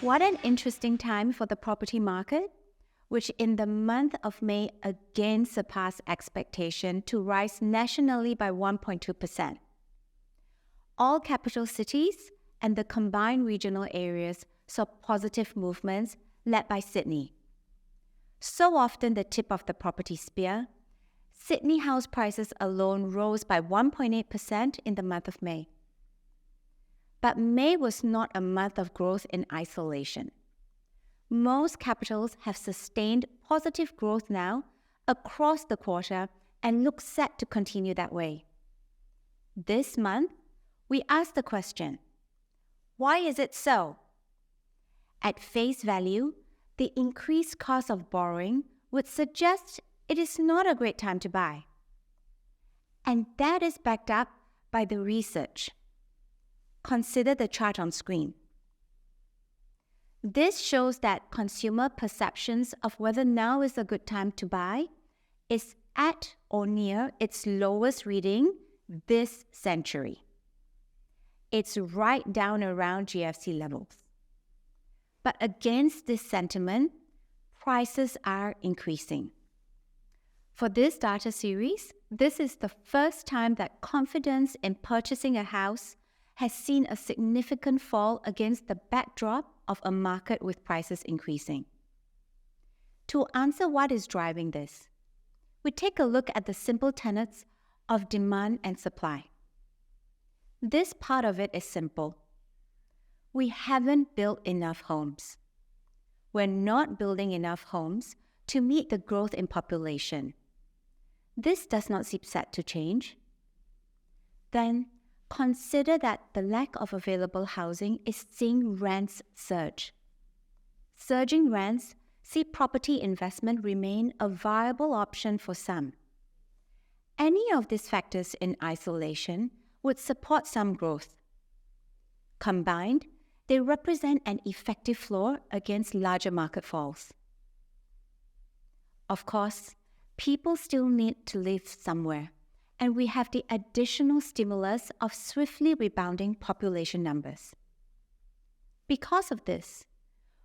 What an interesting time for the property market, which in the month of May again surpassed expectation to rise nationally by 1.2%. All capital cities and the combined regional areas saw positive movements led by Sydney. So often the tip of the property spear, Sydney house prices alone rose by 1.8% in the month of May. But May was not a month of growth in isolation. Most capitals have sustained positive growth now across the quarter and look set to continue that way. This month, we ask the question, why is it so? At face value, the increased cost of borrowing would suggest it is not a great time to buy. And that is backed up by the research. Consider the chart on screen. This shows that consumer perceptions of whether now is a good time to buy is at or near its lowest reading this century. It's right down around GFC levels. But against this sentiment, prices are increasing. For this data series, this is the first time that confidence in purchasing a house has seen a significant fall against the backdrop of a market with prices increasing. To answer what is driving this, we take a look at the simple tenets of demand and supply. This part of it is simple. We haven't built enough homes. We're not building enough homes to meet the growth in population. This does not seem set to change. Then, consider that the lack of available housing is seeing rents surge. Surging rents see property investment remain a viable option for some. Any of these factors in isolation would support some growth. Combined, they represent an effective floor against larger market falls. Of course, people still need to live somewhere, and we have the additional stimulus of swiftly rebounding population numbers. Because of this,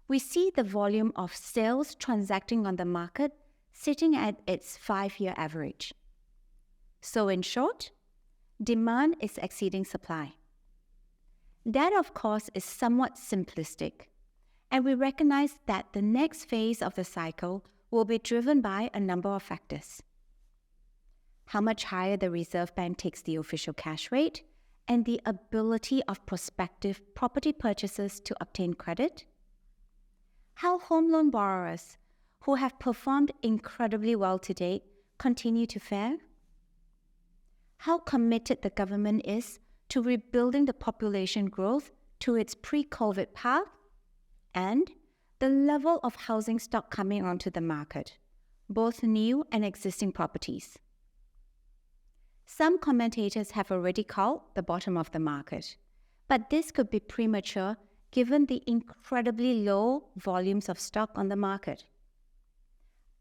we see the volume of sales transacting on the market sitting at its 5-year average. So in short, demand is exceeding supply. That, of course, is somewhat simplistic, and we recognize that the next phase of the cycle will be driven by a number of factors. How much higher the Reserve Bank takes the official cash rate, and the ability of prospective property purchasers to obtain credit. How home loan borrowers, who have performed incredibly well to date, continue to fare. How committed the government is to rebuilding the population growth to its pre-COVID path, and the level of housing stock coming onto the market, both new and existing properties. Some commentators have already called the bottom of the market, but this could be premature given the incredibly low volumes of stock on the market.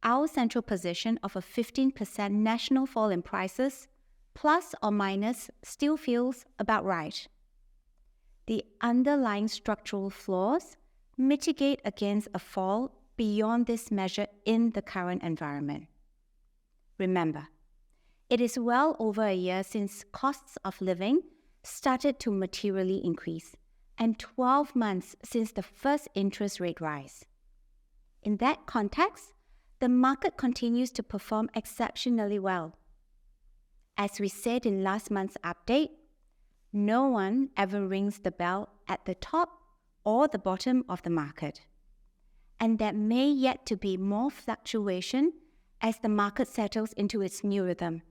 Our central position of a 15% national fall in prices, plus or minus, still feels about right. The underlying structural flaws mitigate against a fall beyond this measure in the current environment. Remember, it is well over a year since costs of living started to materially increase, and 12 months since the first interest rate rise. In that context, the market continues to perform exceptionally well. As we said in last month's update, no one ever rings the bell at the top or the bottom of the market, and there may yet to be more fluctuation as the market settles into its new rhythm.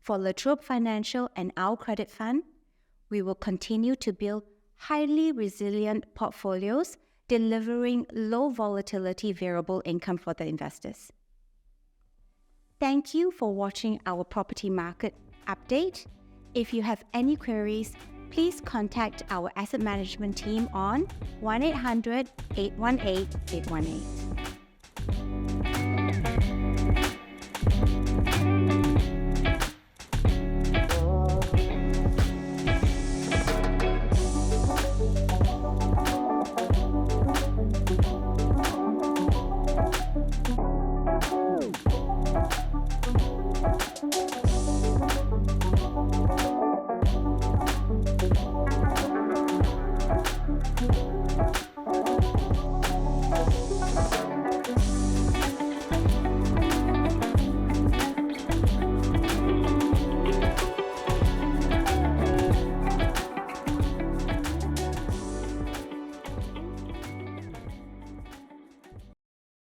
For the Trobe Financial and our credit fund, we will continue to build highly resilient portfolios delivering low volatility variable income for the investors. Thank you for watching our property market update. If you have any queries, please contact our asset management team on 1-800-818-818.